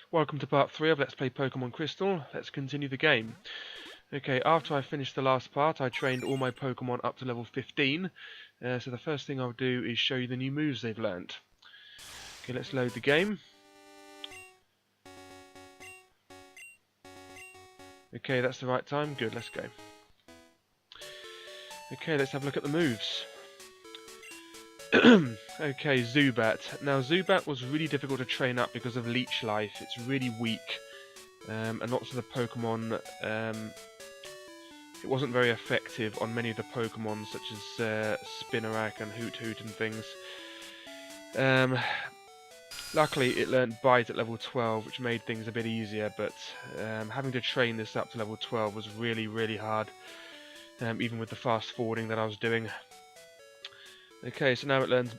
Welcome to part 3 of Let's Play Pokemon Crystal. Let's continue the game. Okay, after I finished the last part, I trained all my Pokemon up to level 15. So the first thing I'll do is show you the new moves they've learnt. Okay, let's load the game. Okay, that's the right time. Good, let's go. Okay, let's have a look at the moves. Okay, Zubat. Now, Zubat was really difficult to train up because of Leech Life. It's really weak. And lots of the Pokemon, it wasn't very effective on many of the Pokemon, such as Spinarak and Hoot Hoot and things. Luckily, it learnt Bite at level 12, which made things a bit easier, but having to train this up to level 12 was really hard, even with the fast forwarding that I was doing. Okay, so now it learns,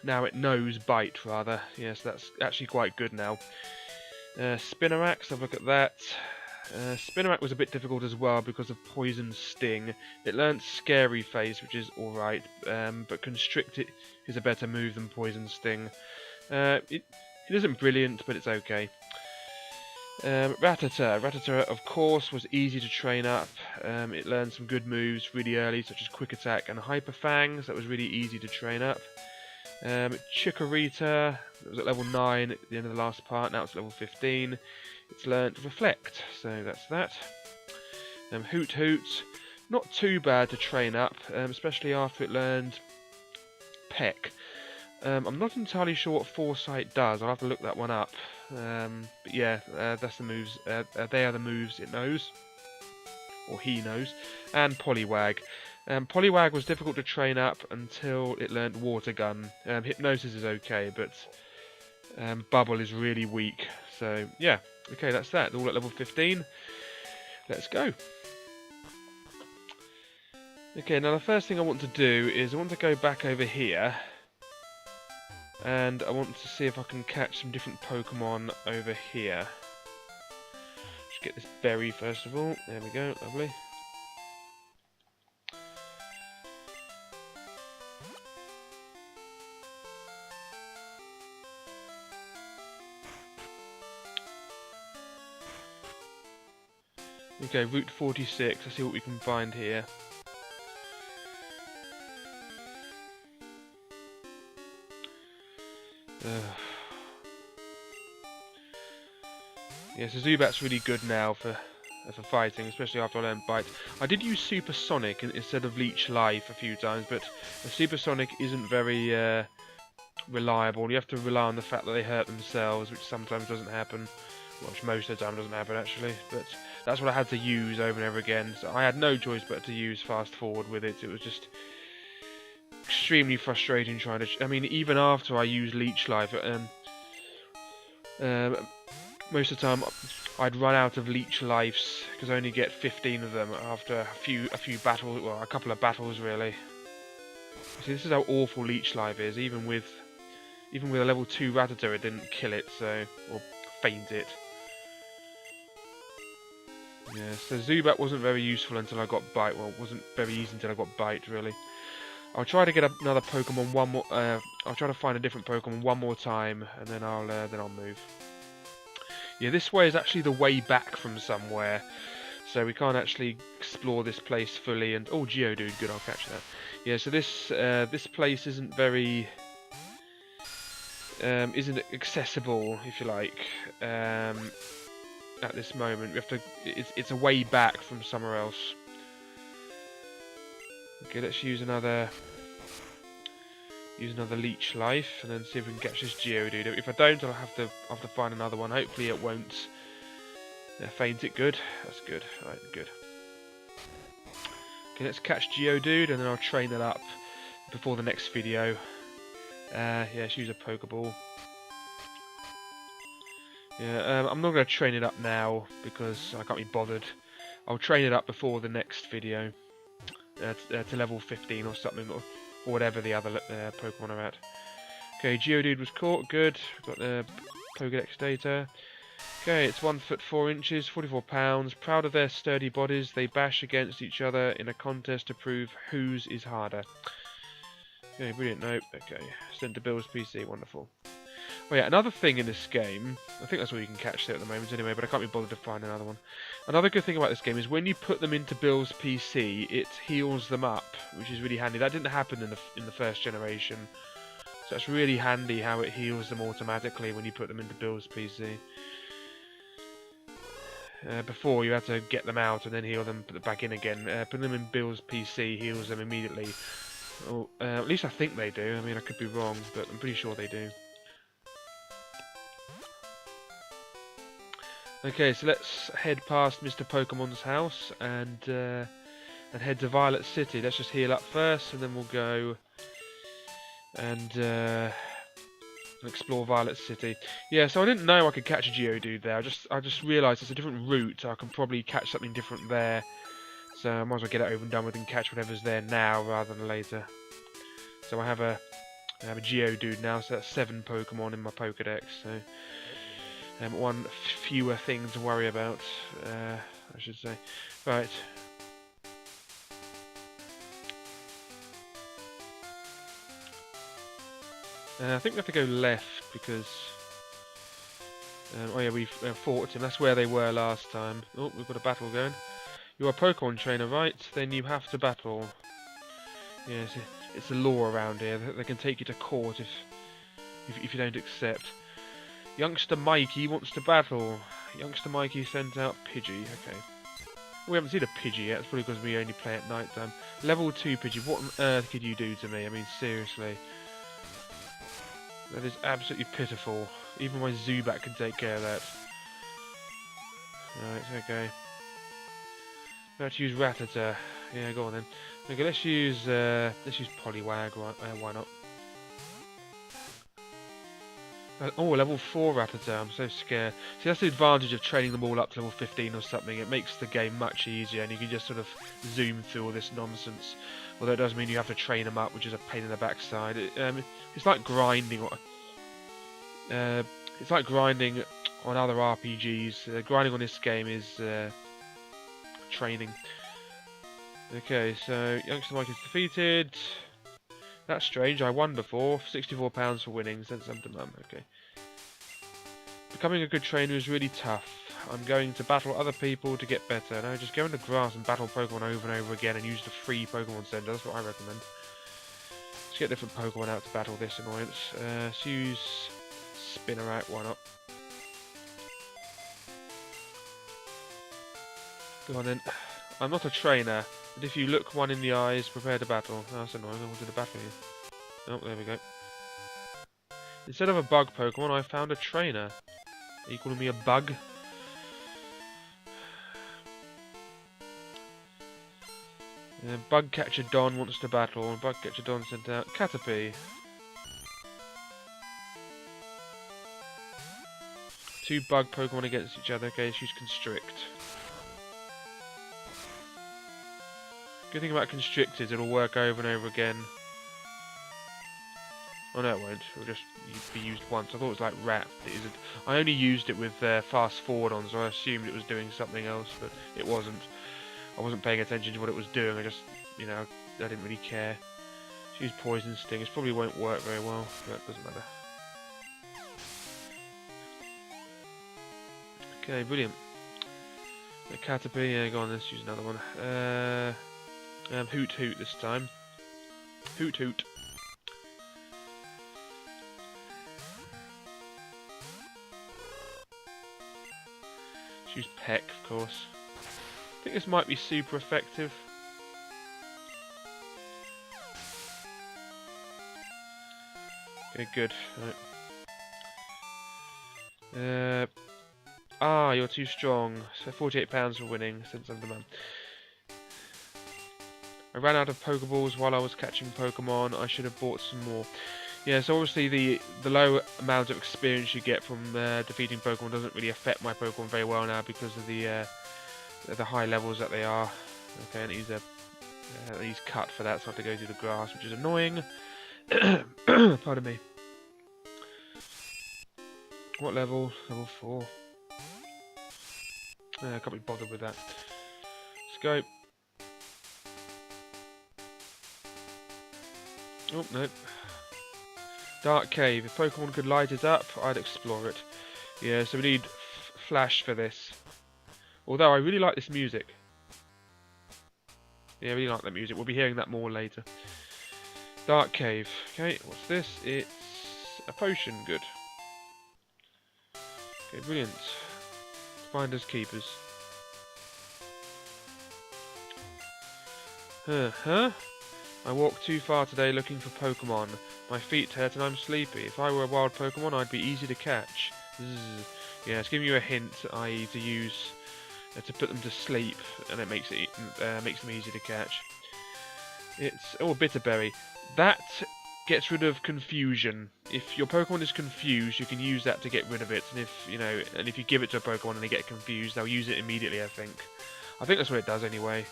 now it knows Bite, rather. Yes, that's actually quite good now. Spinarak, let's have a look at that. Spinarak was a bit difficult as well because of Poison Sting. It learnt Scary Face, which is alright, but Constrict It is a better move than Poison Sting. It isn't brilliant, but it's okay. Rattata, of course, was easy to train up. It learned some good moves really early, such as Quick Attack and Hyper Fangs. That was really easy to train up. Chikorita, it was at level 9 at the end of the last part, now it's level 15. It's learnt Reflect, so that's that. Hoot Hoot, not too bad to train up, especially after it learned Peck. I'm not entirely sure what Foresight does, I'll have to look that one up. But yeah, that's the moves. They are the moves it knows, or he knows. And Poliwag. Poliwag was difficult to train up until it learnt Water Gun. Hypnosis is okay, but Bubble is really weak. So yeah, okay, that's that. All at level 15. Let's go. Okay, now the first thing I want to do is I want to go back over here. And I want to see if I can catch some different Pokemon over here. Just get this berry first of all. There we go, lovely. Okay, Route 46. Let's see what we can find here. Yeah, so Zubat's really good now for fighting, especially after I learned Bite. I did use Supersonic instead of Leech Life a few times, but Supersonic isn't very reliable. You have to rely on the fact that they hurt themselves, which sometimes doesn't happen. Well, which most of the time doesn't happen, actually. But that's what I had to use over and over again. So I had no choice but to use Fast Forward with it. It was just extremely frustrating trying to... I mean, even after I used Leech Life, most of the time I'd run out of Leech Lives because I only get 15 of them after a few battles, well, a couple of battles really. See, this is how awful Leech Life is. Even with a level 2 Rattata, it didn't kill it, so, or faint it. Yeah, so Zubat wasn't very useful until I got Bite. Well, it wasn't very easy until I got Bite, really. I'll try to get another Pokemon one more. I'll try to find a different Pokemon one more time, and then I'll move. Yeah, this way is actually the way back from somewhere, so we can't actually explore this place fully. And oh, Geodude, good, I'll catch that. Yeah, so this place isn't very isn't accessible, if you like, at this moment. We have to. It's a way back from somewhere else. Okay, let's use another Leech Life, and then see if we can catch this Geodude. If I don't, I'll have to find another one. Hopefully, it won't faint it. Good, that's good. Alright, good. Okay, let's catch Geodude, and then I'll train it up before the next video. Yeah, let's use a Pokeball. Yeah, I'm not going to train it up now because I can't be bothered. I'll train it up before the next video. To level 15 or something, or whatever the other Pokemon are at. Okay, Geodude was caught, good. We've got the Pokedex data. Okay, it's 1 foot 4 inches, 44 pounds. Proud of their sturdy bodies, they bash against each other in a contest to prove whose is harder. Okay, brilliant, nope, okay. Sent to Bill's PC, wonderful. Oh yeah, another thing in this game, I think that's all you can catch there at the moment anyway, but I can't be bothered to find another one. Another good thing about this game is when you put them into Bill's PC, it heals them up, which is really handy. That didn't happen in the first generation, so it's really handy how it heals them automatically when you put them into Bill's PC. Before, you had to get them out and then heal them, put them back in again. Putting them in Bill's PC heals them immediately. Oh, at least I think they do. I mean, I could be wrong, but I'm pretty sure they do. Okay, so let's head past Mr. Pokemon's house and head to Violet City. Let's just heal up first, and then we'll go and explore Violet City. Yeah, so I didn't know I could catch a Geodude there. I just realised it's a different route. So I can probably catch something different there. So I might as well get it over and done with and catch whatever's there now rather than later. So I have a Geodude now, so that's 7 Pokemon in my Pokedex. So one fewer thing to worry about, I should say. Right. I think we have to go left because... oh yeah, we've fought him. That's where they were last time. Oh, we've got a battle going. You're a Pokemon trainer, right? Then you have to battle. Yes, it's the law around here. They can take you to court if you don't accept. Youngster Mikey wants to battle. Youngster Mikey sends out Pidgey. Okay. We haven't seen a Pidgey yet. It's probably because we only play at night time. Level 2 Pidgey. What on earth could you do to me? I mean, seriously. That is absolutely pitiful. Even my Zubat can take care of that. Right, okay. Let's use Rattata. Yeah, go on then. Okay, let's use Poliwag. Why not? Oh, level 4 Rattata. I'm so scared. See, that's the advantage of training them all up to level 15 or something. It makes the game much easier, and you can just sort of zoom through all this nonsense. Although it does mean you have to train them up, which is a pain in the backside. It's like grinding. It's like grinding on other RPGs. Grinding on this game is training. Okay, so Youngster Mike is defeated. That's strange, I won before. £64 for winning, sent some to Mum. Okay. Becoming a good trainer is really tough. I'm going to battle other people to get better. No, just go in the grass and battle Pokemon over and over again and use the free Pokemon Center. That's what I recommend. Let's get different Pokemon out to battle this annoyance. Let's use Spinarak, why not? Go on then. I'm not a trainer, but if you look one in the eyes, prepare to battle. Oh, that's annoying, I wanted to battle you. Oh, there we go. Instead of a bug Pokemon, I found a trainer. Are you calling me a bug? Bug Catcher Don wants to battle. Bug Catcher Don sent out Caterpie. 2 bug Pokemon against each other. Okay, let's use Constrict. Good thing about Constrict is it'll work over and over again. Oh no, it won't. It'll just be used once. I thought it was like Rat. It isn't. I only used it with Fast Forward on, so I assumed it was doing something else, but it wasn't. I wasn't paying attention to what it was doing. I just, you know, I didn't really care. Use Poison Sting. It probably won't work very well, but it doesn't matter. Okay, brilliant. The Caterpie, yeah, go on, let's use another one. Hoot Hoot this time. Hoot Hoot. Let's use Peck, of course. I think this might be super effective. Okay, good. Right. You're too strong. So £48 for winning, since I'm the man. I ran out of Pokeballs while I was catching Pokemon. I should have bought some more. Yeah, so obviously the low amount of experience you get from defeating Pokemon doesn't really affect my Pokemon very well now because of the high levels that they are. Okay, and he's cut for that, so I have to go through the grass, which is annoying. Pardon me. What level? Level 4. I can't be bothered with that. Let's go. Oh, no. Dark Cave. If Pokemon could light it up, I'd explore it. Yeah, so we need Flash for this. Although I really like this music. Yeah, I really like that music. We'll be hearing that more later. Dark Cave. Okay, what's this? It's a potion. Good. Okay, brilliant. Finders keepers. Huh? I walked too far today looking for Pokemon. My feet hurt and I'm sleepy. If I were a wild Pokemon, I'd be easy to catch. Zzz. Yeah, it's giving you a hint, i.e. to use to put them to sleep, and it makes them easy to catch. It's Bitterberry. That gets rid of confusion. If your Pokemon is confused, you can use that to get rid of it. And if you give it to a Pokemon and they get confused, they'll use it immediately. I think that's what it does anyway.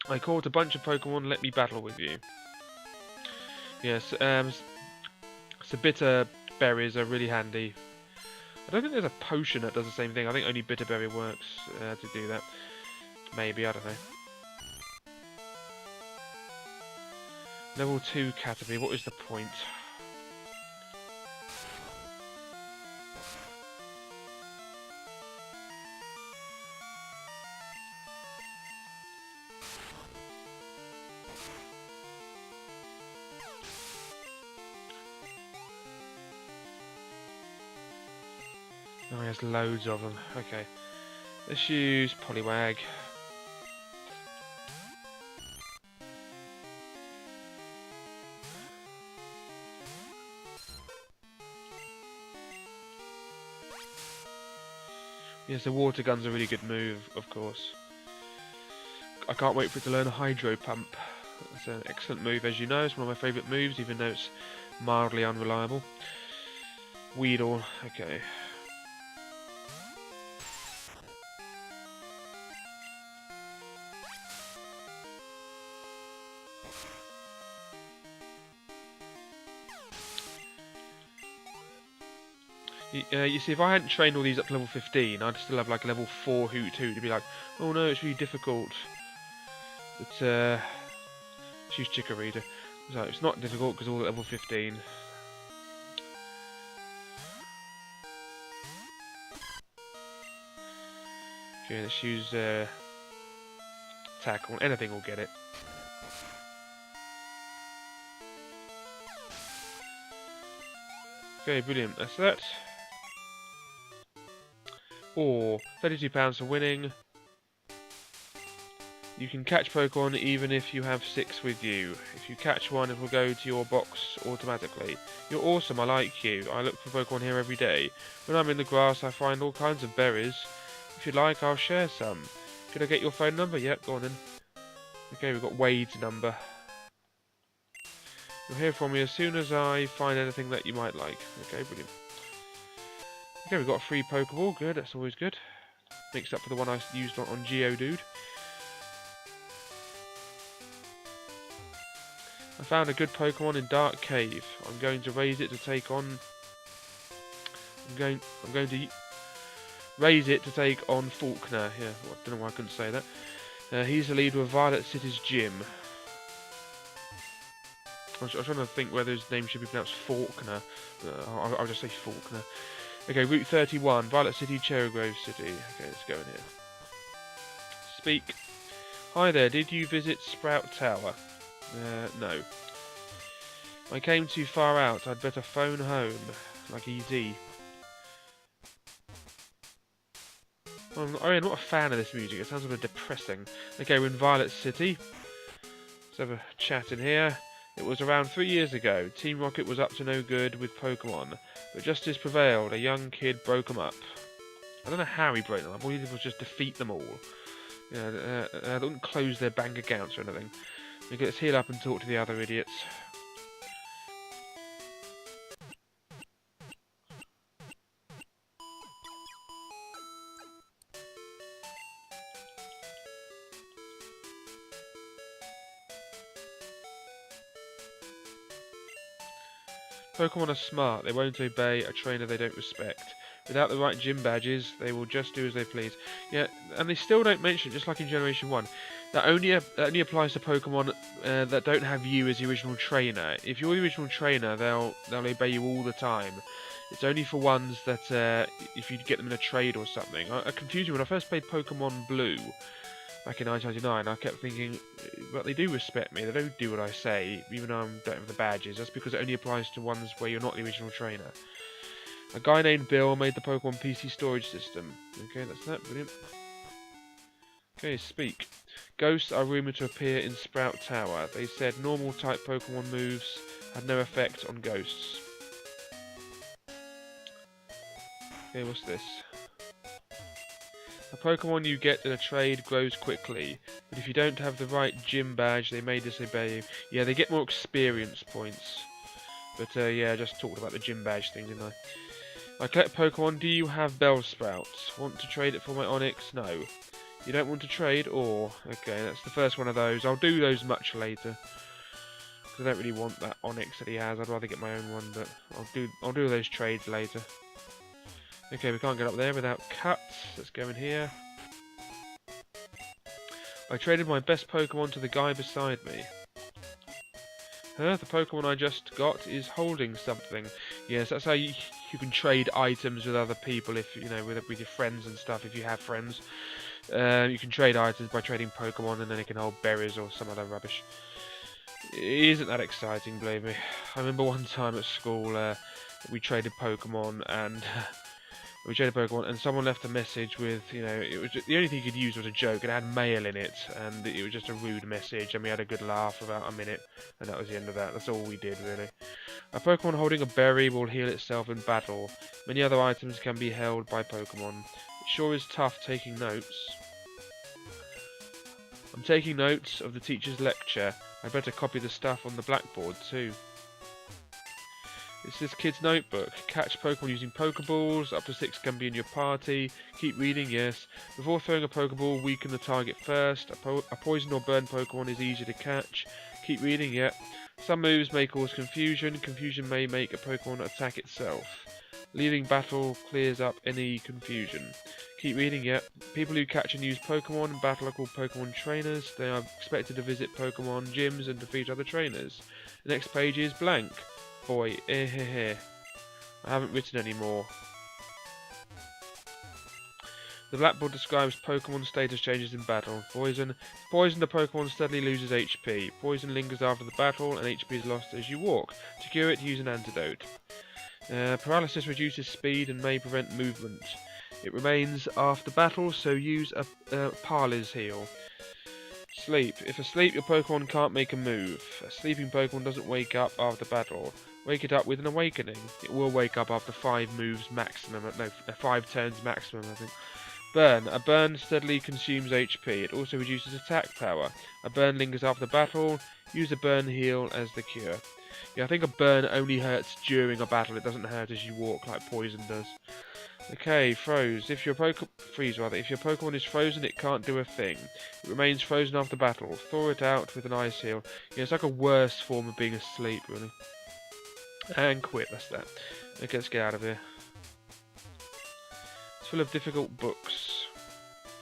I caught a bunch of Pokemon. Let me battle with you. Yes. So bitter berries are really handy. I don't think there's a potion that does the same thing. I think only Bitterberry works to do that. Maybe, I don't know. Level 2 Caterpie, what is the point? Oh, he has loads of them. Okay. Let's use Poliwag. Yes, the water gun's a really good move, of course. I can't wait for it to learn a Hydro Pump. It's an excellent move, as you know. It's one of my favourite moves, even though it's mildly unreliable. Weedle, okay. You see, if I hadn't trained all these up to level 15, I'd still have like a level 4 Hoot to be like, oh no, it's really difficult. But, let's use Chikorita. So it's not difficult because all at level 15. Okay, let's use Tackle. Anything will get it. Okay, brilliant. That's that. Or £32 for winning. You can catch Pokemon even if you have 6 with you. If you catch one, it will go to your box automatically. You're awesome, I like you. I look for Pokemon here every day. When I'm in the grass, I find all kinds of berries. If you like, I'll share some. Could I get your phone number? Yep, go on then. Okay, we've got Wade's number. You'll hear from me as soon as I find anything that you might like. Okay, brilliant. Okay, we've got a free Pokeball. Good, that's always good. Mixed up for the one I used on Geodude. I found a good Pokemon in Dark Cave. I'm going to raise it to take on. I'm going to raise it to take on Falkner. Yeah, well, I don't know why I couldn't say that. He's the leader of Violet City's gym. I was trying to think whether his name should be pronounced Falkner. I'll just say Falkner. Okay, Route 31, Violet City, Cherrygrove City. Okay, let's go in here. Speak. Hi there, did you visit Sprout Tower? No. I came too far out, I'd better phone home. Like ED. I'm not a fan of this music, it sounds a bit depressing. Okay, we're in Violet City. Let's have a chat in here. It was around 3 years ago. Team Rocket was up to no good with Pokemon, but justice prevailed. A young kid broke them up. I don't know how he broke them up. All he did was just defeat them all. Yeah, they didn't close their bank accounts or anything. Okay, let's heal up and talk to the other idiots. Pokemon are smart, they won't obey a trainer they don't respect. Without the right gym badges, they will just do as they please. Yeah, and they still don't mention, just like in Generation 1, That only applies to Pokemon that don't have you as the original trainer. If you're the original trainer, they'll obey you all the time. It's only for ones that if you get them in a trade or something. I confused me when I first played Pokemon Blue back in 1999. I kept thinking, but they do respect me. They don't do what I say, even though I don't have the badges. That's because it only applies to ones where you're not the original trainer. A guy named Bill made the Pokemon PC storage system. Okay, that's that. Brilliant. Okay, speak. Ghosts are rumoured to appear in Sprout Tower. They said normal type Pokemon moves had no effect on ghosts. Okay, what's this? A Pokemon you get in a trade grows quickly, but if you don't have the right gym badge, they may disobey you. Yeah, they get more experience points. But yeah, I just talked about the gym badge thing, didn't I? I collect Pokemon. Do you have Bellsprouts? Want to trade it for my Onix? No. You don't want to trade, or okay, that's the first one of those. I'll do those much later. Cause I don't really want that Onix that he has. I'd rather get my own one, but I'll do those trades later. Okay, we can't get up there without cuts. Let's go in here. I traded my best Pokemon to the guy beside me. The Pokemon I just got is holding something. Yes, that's how you can trade items with other people, if you know, with your friends and stuff. If you have friends, you can trade items by trading Pokemon, and then it can hold berries or some other rubbish. It isn't that exciting, believe me. I remember one time at school, we traded Pokemon, and someone left a message with, you know, it was just, the only thing you could use was a joke. It had mail in it, and it was just a rude message, and we had a good laugh for about a minute, and that was the end of that. That's all we did, really. A Pokemon holding a berry will heal itself in battle. Many other items can be held by Pokemon. It sure is tough taking notes. I'm taking notes of the teacher's lecture. I better copy the stuff on the blackboard, too. It's this kid's notebook. Catch Pokemon using Pokeballs. Up to 6 can be in your party. Keep reading, yes. Before throwing a Pokeball, weaken the target first. A poison or burn Pokemon is easy to catch. Keep reading, yep. Some moves may cause confusion. Confusion may make a Pokemon attack itself. Leaving battle clears up any confusion. Keep reading, yep. People who catch and use Pokemon in battle are called Pokemon trainers. They are expected to visit Pokemon gyms and defeat other trainers. The next page is blank. Boy, I haven't written any more. The blackboard describes Pokemon status changes in battle. Poison. Poison, the Pokemon steadily loses HP. Poison lingers after the battle, and HP is lost as you walk. To cure it, use an antidote. Paralysis reduces speed and may prevent movement. It remains after battle, so use a Parley's heal. Sleep. If asleep, your Pokemon can't make a move. A sleeping Pokemon doesn't wake up after battle. Wake it up with an awakening. It will wake up after 5 moves maximum. No, 5 turns maximum, I think. Burn. A burn steadily consumes HP. It also reduces attack power. A burn lingers after battle. Use a burn heal as the cure. Yeah, I think a burn only hurts during a battle. It doesn't hurt as you walk like poison does. Okay, froze. If your Pokemon is frozen, it can't do a thing. It remains frozen after battle. Thaw it out with an ice heal. Yeah, it's like a worse form of being asleep, really. And quit, that's that. Okay, let's get out of here. It's full of difficult books.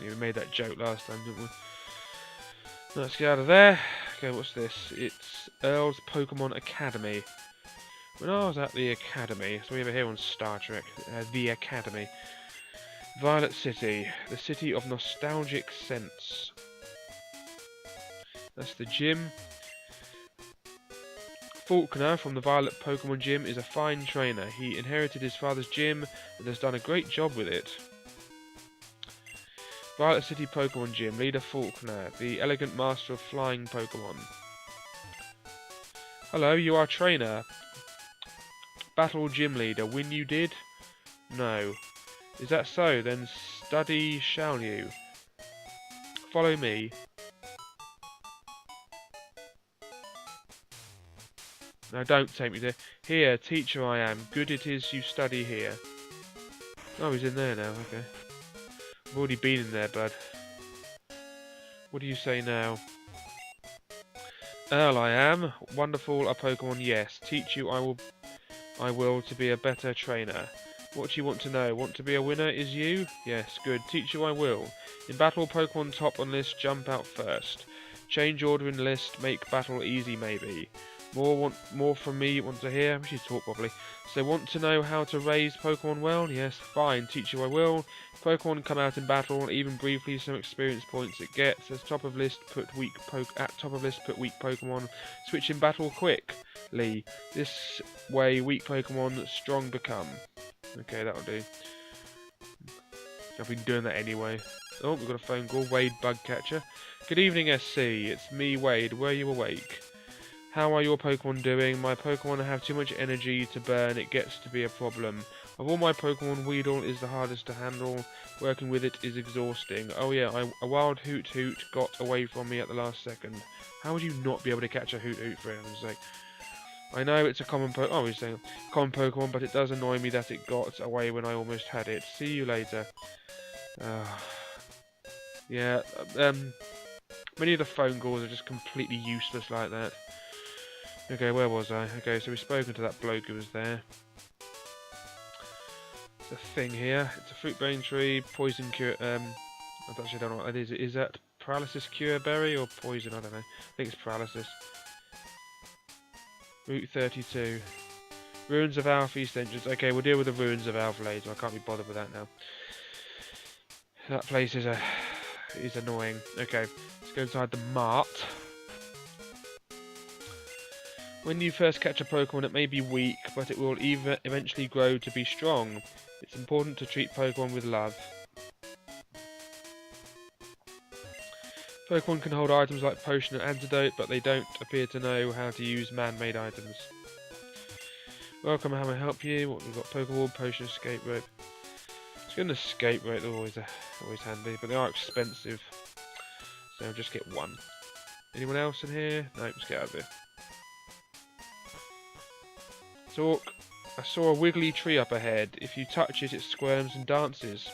Yeah, we made that joke last time, didn't we? Let's get out of there. Okay, what's this? It's Earl's Pokemon Academy. When I was at the Academy, so we have it here on Star Trek, the Academy. Violet City, the city of nostalgic scents. That's the gym. Falkner from the Violet Pokemon Gym is a fine trainer. He inherited his father's gym and has done a great job with it. Violet City Pokemon Gym, Leader Falkner, the elegant master of flying Pokemon. Hello, you are trainer. Battle Gym Leader, win you did? No. Is that so? Then study shall you. Follow me. No, don't take me there. Here, teacher I am. Good it is you study here. Oh, he's in there now, okay. I've already been in there, bud. What do you say now? Earl I am. Wonderful a Pokemon, yes. Teach you I will to be a better trainer. What do you want to know? Want to be a winner is you? Yes, good. Teach you I will. In battle, Pokemon top on list jump out first. Change order in list, make battle easy maybe. More from me want to hear? We should talk properly. So want to know how to raise Pokemon well? Yes, fine. Teach you I will. Pokemon come out in battle, even briefly some experience points it gets. At top of list put weak Pokemon. Switch in battle quickly. This way weak Pokemon strong become. Okay, that'll do. I've been doing that anyway. Oh, we've got a phone call. Wade Bugcatcher. Good evening, SC. It's me, Wade. Were you awake? How are your Pokemon doing? My Pokemon have too much energy to burn. It gets to be a problem. Of all my Pokemon, Weedle is the hardest to handle. Working with it is exhausting. Oh yeah, a wild Hoot got away from me at the last second. How would you not be able to catch a Hoot for heaven's sake? I know it's a common he's saying common Pokemon, but it does annoy me that it got away when I almost had it. See you later. Yeah, many of the phone calls are just completely useless like that. Okay, where was I? Okay, so we've spoken to that bloke who was there. It's a thing here. It's a fruit bane tree, poison cure. I actually don't know what that is. Is that paralysis cure berry or poison? I don't know. I think it's paralysis. Route 32. Ruins of Alph East Entrance. Okay, we'll deal with the Ruins of Alph later. I can't be bothered with that now. That place is annoying. Okay, let's go inside the mart. When you first catch a Pokemon, it may be weak, but it will eventually grow to be strong. It's important to treat Pokemon with love. Pokemon can hold items like potion and antidote, but they don't appear to know how to use man-made items. Welcome, how may I help you? What we've got? Pokeball, potion, escape rope. Let's get an escape rope. They're always handy, but they are expensive. So I'll just get one. Anyone else in here? No, let's get out of here. Talk. I saw a wiggly tree up ahead. If you touch it, it squirms and dances.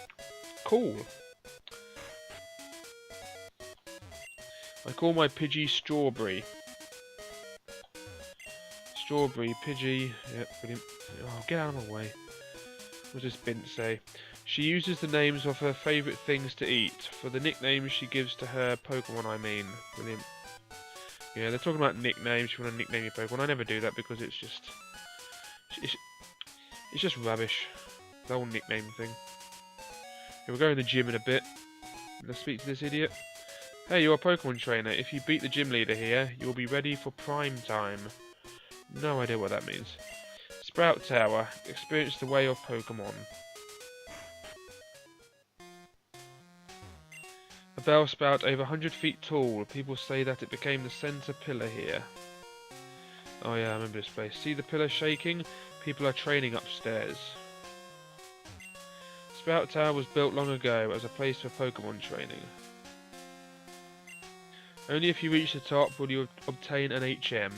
Cool. I call my Pidgey Strawberry. Strawberry, Pidgey. Yep, brilliant. Oh, get out of my way. What does Bint say? She uses the names of her favourite things to eat. For the nicknames she gives to her Pokemon, I mean. Brilliant. Yeah, they're talking about nicknames. You want to nickname your Pokemon. I never do that because it's just... It's just rubbish. The whole nickname thing. Okay, we'll go in the gym in a bit. Let's speak to this idiot. Hey, you're a Pokemon trainer. If you beat the gym leader here, you'll be ready for prime time. No idea what that means. Sprout Tower. Experience the way of Pokemon. A Bellsprout over 100 feet tall. People say that it became the centre pillar here. Oh yeah, I remember this place. See the pillar shaking? People are training upstairs. Sprout Tower was built long ago as a place for Pokemon training. Only if you reach the top will you obtain an HM.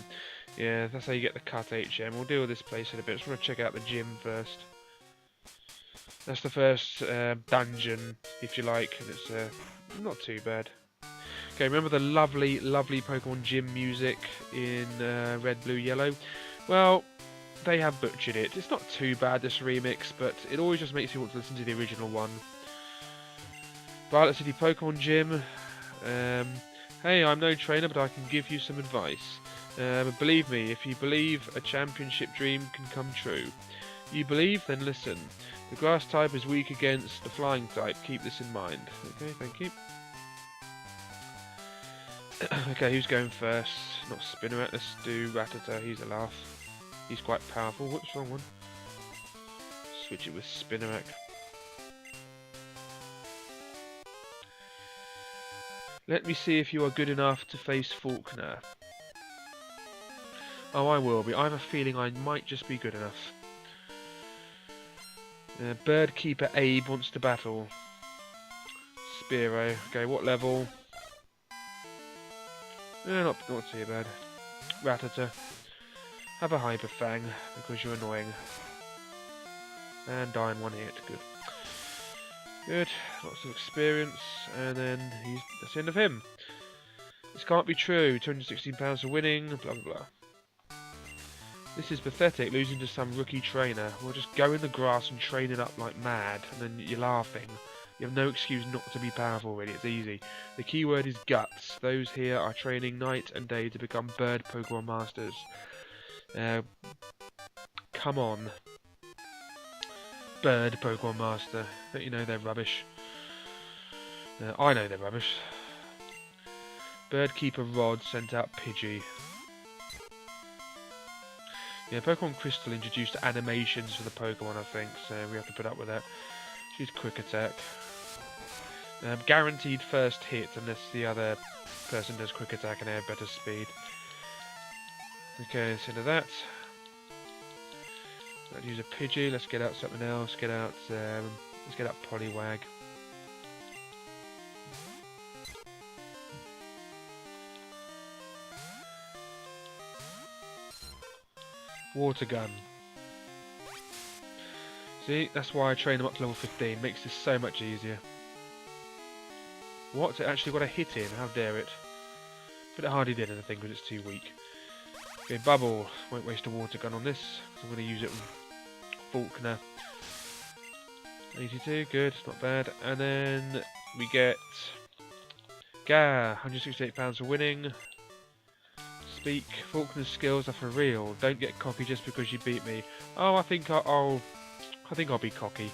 Yeah, that's how you get the cut HM. We'll deal with this place in a bit. I just want to check out the gym first. That's the first dungeon, if you like. And it's not too bad. Okay, remember the lovely, lovely Pokemon gym music in Red, Blue, Yellow? Well, they have butchered it. It's not too bad, this remix, but it always just makes you want to listen to the original one. Violet City Pokemon Gym. Hey, I'm no trainer, but I can give you some advice. Believe me, if you believe, a championship dream can come true. You believe? Then listen. The grass type is weak against the flying type. Keep this in mind. Okay, thank you. Okay, who's going first? Not Spinneret, let's do Rattata. He's a laugh. He's quite powerful. What's wrong one? Switch it with Spinneret. Let me see if you are good enough to face Falkner. Oh, I will be. I have a feeling I might just be good enough. Bird Keeper Abe wants to battle. Spearow. Okay, what level? Not too bad. Rattata. Have a Hyper Fang, because you're annoying. And die in one hit. Good. Good. Lots of experience. And then that's the end of him. This can't be true. £216 for winning. Blah, blah, blah. This is pathetic, losing to some rookie trainer. We'll just go in the grass and train it up like mad, and then you're laughing. You have no excuse not to be powerful, really. It's easy. The key word is guts. Those here are training night and day to become bird Pokemon masters. Come on. Bird Pokemon master. Don't you know they're rubbish? I know they're rubbish. Birdkeeper Rod sent out Pidgey. Yeah, Pokemon Crystal introduced animations for the Pokemon, I think, so we have to put up with that. Use Quick Attack. Guaranteed first hit unless the other person does Quick Attack and they have better speed. Okay, let's into that. Let's use a Pidgey. Let's get out something else. Let's get out Poliwag. Water Gun. See, that's why I train them up to level 15. Makes this so much easier. What? It actually got a hit in. How dare it? But it hardly did anything because it's too weak. Okay, Bubble. Won't waste a Water Gun on this. I'm going to use it on Falkner. 82, good, not bad. And then we get Gar, £168 for winning. Speak, Falkner's skills are for real. Don't get cocky just because you beat me. Oh, I think I'll be cocky.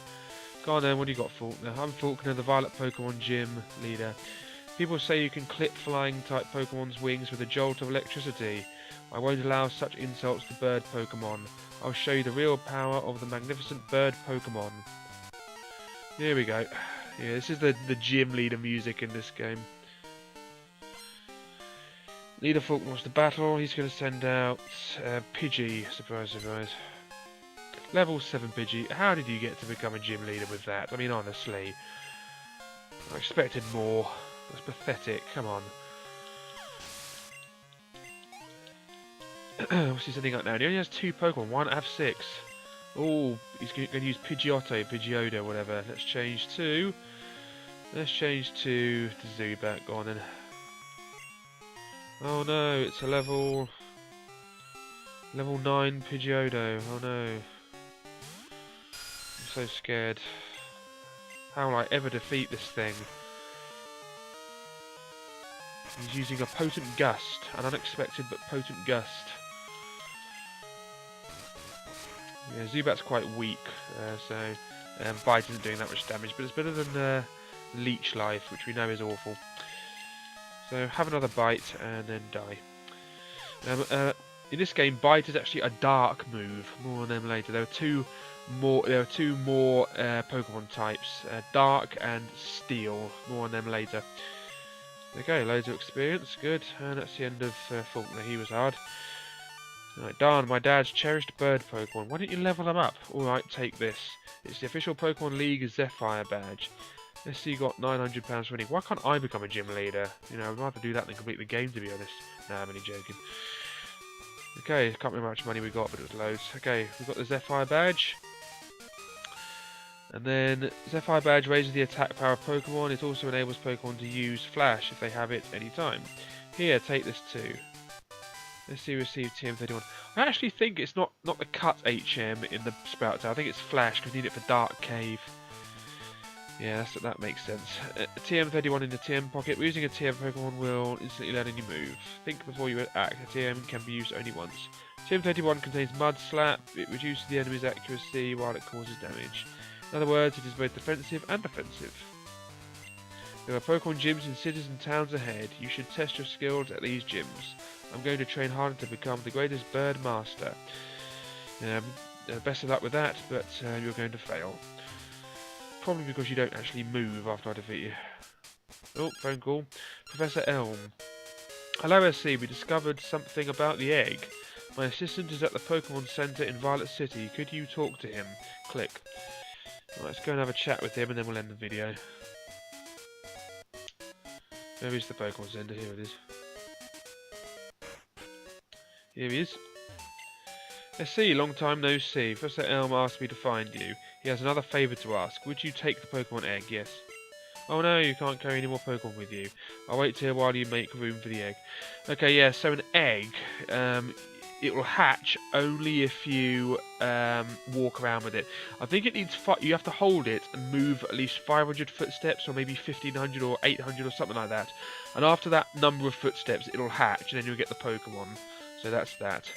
Go on then, what do you got, Falkner? I'm Falkner, the Violet Pokemon Gym leader. People say you can clip flying type Pokemon's wings with a jolt of electricity. I won't allow such insults to bird Pokemon. I'll show you the real power of the magnificent bird Pokemon. Here we go. Yeah, this is the gym leader music in this game. Leader Falkner wants to battle. He's going to send out Pidgey. Surprise, surprise. Level 7 Pidgey. How did you get to become a gym leader with that? I mean, honestly. I expected more. That's pathetic. Come on. What's he sending out now? He only has 2 Pokemon. Why not have 6? Oh, he's going to use Pidgeotto, Pidgeotto, whatever. Let's change to Zubat. Go on then. Oh no, it's a level 9 Pidgeotto. Oh no. I'm so scared. How will I ever defeat this thing? He's using a potent gust, an unexpected but potent gust. Yeah, Zubat's quite weak, so Bite isn't doing that much damage, but it's better than Leech Life, which we know is awful. So have another Bite and then die. In this game, Bite is actually a dark move. More on them later. There are two more Pokemon types, Dark and Steel. More on them later. Okay, loads of experience, good. And that's the end of Falkner. He was hard. Right, darn, my dad's cherished bird Pokemon. Why don't you level them up? Alright, take this. It's the official Pokemon League Zephyr badge. Let's see, you got £900 winning. Why can't I become a gym leader? You know, I'd rather do that than complete the game, to be honest. Nah, I'm only joking. Okay, can't remember how much money we got, but it was loads. Okay, we've got the Zephyr badge. And then Zephyr badge raises the attack power of Pokemon. It also enables Pokemon to use Flash if they have it anytime. Here, take this too. Let's see, receive TM31. I actually think it's not the cut HM in the Sprout Tower. I think it's Flash because we need it for Dark Cave. Yeah, that makes sense. TM31 in the TM pocket. Using a TM Pokemon will instantly learn a new move. Think before you act. A TM can be used only once. TM31 contains Mud Slap. It reduces the enemy's accuracy while it causes damage. In other words, it is both defensive and offensive. There are Pokemon gyms in cities and towns ahead. You should test your skills at these gyms. I'm going to train harder to become the greatest bird master. Best of luck with that, but you're going to fail. Probably because you don't actually move after I defeat you. Oh, phone call. Professor Elm. Hello SC, we discovered something about the egg. My assistant is at the Pokemon Center in Violet City. Could you talk to him? Click. Right, let's go and have a chat with him and then we'll end the video. Where is the Pokemon Center? Here it is. Here he is. SC, long time no see. Professor Elm asked me to find you. He has another favour to ask. Would you take the Pokemon egg? Yes. Oh no, you can't carry any more Pokemon with you. I'll wait here while you make room for the egg. Okay, yeah, so an egg. it will hatch only if you walk around with it. I think it needs you have to hold it and move at least 500 footsteps, or maybe 1500 or 800 or something like that. And after that number of footsteps, it'll hatch, and then you'll get the Pokemon. So that's that.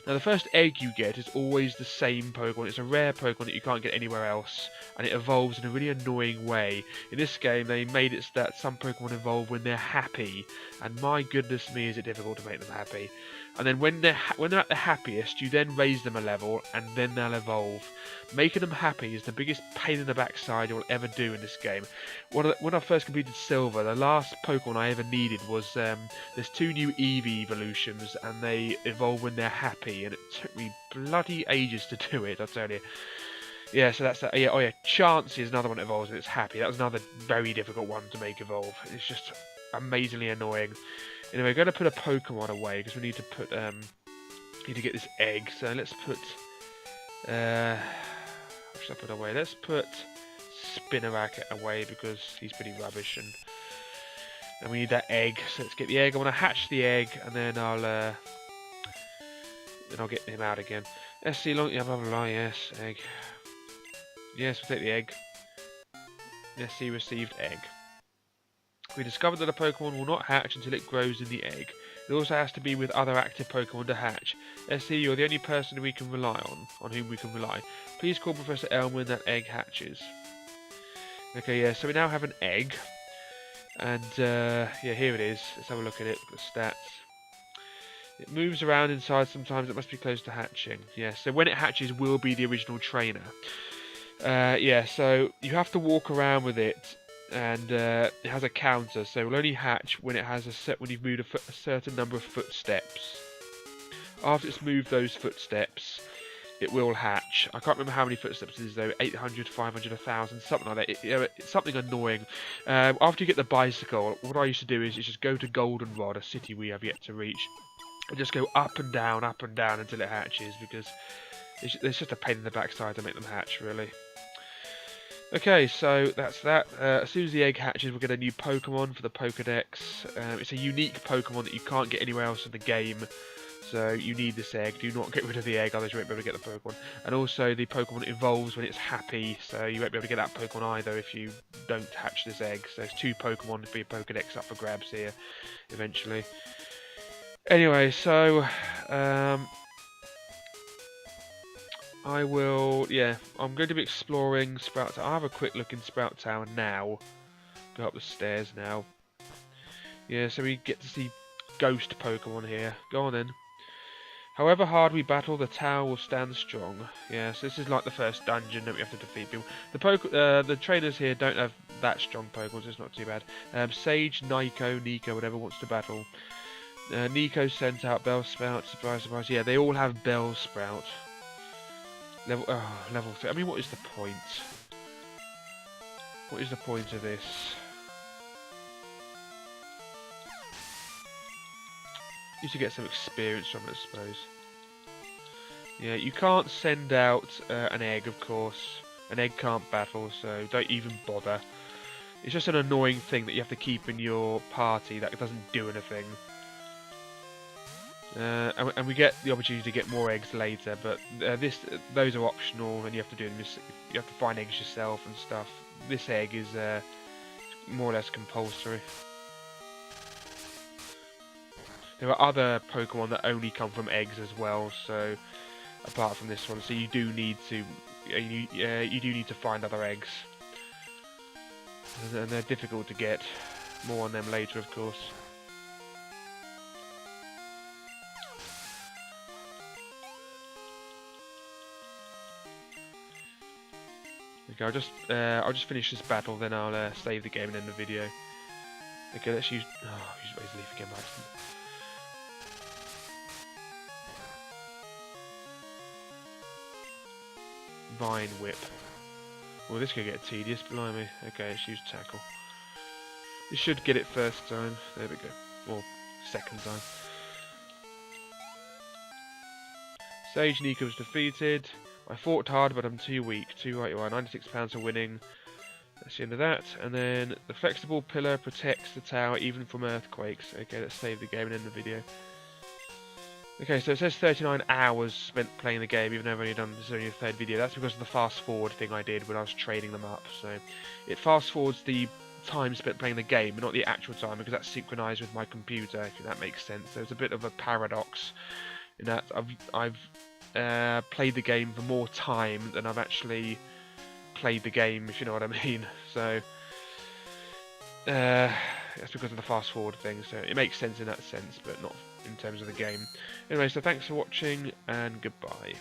Now the first egg you get is always the same Pokemon. It's a rare Pokemon that you can't get anywhere else, and it evolves in a really annoying way. In this game, they made it so that some Pokemon evolve when they're happy, and my goodness me, is it difficult to make them happy. And then when they're at their happiest, you then raise them a level, and then they'll evolve. Making them happy is the biggest pain in the backside you'll ever do in this game. When I first completed Silver, the last Pokemon I ever needed was there's 2 new Eevee evolutions, and they evolve when they're happy, and it took me bloody ages to do it, I tell you. Yeah, so that's that. Yeah, oh yeah, Chansey is another one that evolves when it's happy. That was another very difficult one to make evolve. It's just amazingly annoying. Anyway, we're going to put a Pokemon away because we need to put need to get this egg. So let's put what should I put away? Let's put Spinarak away because he's pretty rubbish, and we need that egg. So let's get the egg. I want to hatch the egg, and then I'll get him out again. SC long, yeah, blah blah blah. Yes, egg. Yes, we'll take the egg. SC received egg. We discovered that a Pokemon will not hatch until it grows in the egg. It also has to be with other active Pokemon to hatch. SC, you're the only person we can rely on whom we can rely. Please call Professor Elm when that egg hatches. Okay, yeah, so we now have an egg. And, yeah, here it is. Let's have a look at it, the stats. It moves around inside sometimes, it must be close to hatching. Yeah, so when it hatches, will be the original trainer. Yeah, so you have to walk around with it. And it has a counter, so it will only hatch when it has when you've moved a certain number of footsteps. After it's moved those footsteps, it will hatch. I can't remember how many footsteps it is though. 800, 500, 1000, something like that. It's something annoying. After you get the bicycle, what I used to do is just go to Goldenrod, a city we have yet to reach, and just go up and down until it hatches, because it's just a pain in the backside to make them hatch, really. Okay, so that's that. As soon as the egg hatches, we'll get a new Pokemon for the Pokedex. It's a unique Pokemon that you can't get anywhere else in the game, so you need this egg. Do not get rid of the egg, otherwise you won't be able to get the Pokemon. And also, the Pokemon evolves when it's happy, so you won't be able to get that Pokemon either if you don't hatch this egg. So there's 2 Pokemon for your Pokedex up for grabs here, eventually. Anyway, so I will, yeah, I'm going to be exploring Sprout Tower. I'll have a quick look in Sprout Tower now. Go up the stairs now. Yeah, so we get to see ghost Pokemon here. Go on then. However hard we battle, the tower will stand strong. Yeah, so this is like the first dungeon that we have to defeat people. The trainers here don't have that strong Pokemon, so it's not too bad. Sage, Nico, whatever wants to battle. Nico sent out Bellsprout, surprise, surprise. Yeah, they all have Bellsprout. Level 3. I mean, what is the point? What is the point of this? Need to get some experience from it, I suppose. Yeah, you can't send out an egg, of course. An egg can't battle, so don't even bother. It's just an annoying thing that you have to keep in your party that doesn't do anything. And we get the opportunity to get more eggs later, but those are optional, and you have to do them. You have to find eggs yourself and stuff. This egg is more or less compulsory. There are other Pokemon that only come from eggs as well, so apart from this one, so you do need to you do need to find other eggs, and they're difficult to get. More on them later, of course. Okay, I'll just finish this battle, then I'll save the game and end the video. Okay, let's use Razor Leaf again by accident. Vine Whip. Well, this could get tedious, blimey. Okay, let's use Tackle. We should get it first time. There we go. Or second time. Sage Nico's defeated. I fought hard, but I'm too weak. Too right you are. £96 for winning. That's the end of that. And then the flexible pillar protects the tower even from earthquakes. Okay, let's save the game and end the video. Okay, so it says 39 hours spent playing the game, even though I've only done this is only the third video. That's because of the fast forward thing I did when I was trading them up. So it fast forwards the time spent playing the game, but not the actual time, because that's synchronized with my computer. If that makes sense. There's a bit of a paradox in that I've played the game for more time than I've actually played the game, if you know what I mean. So that's because of the fast forward thing. So it makes sense in that sense, but not in terms of the game. Anyway, so thanks for watching, and goodbye.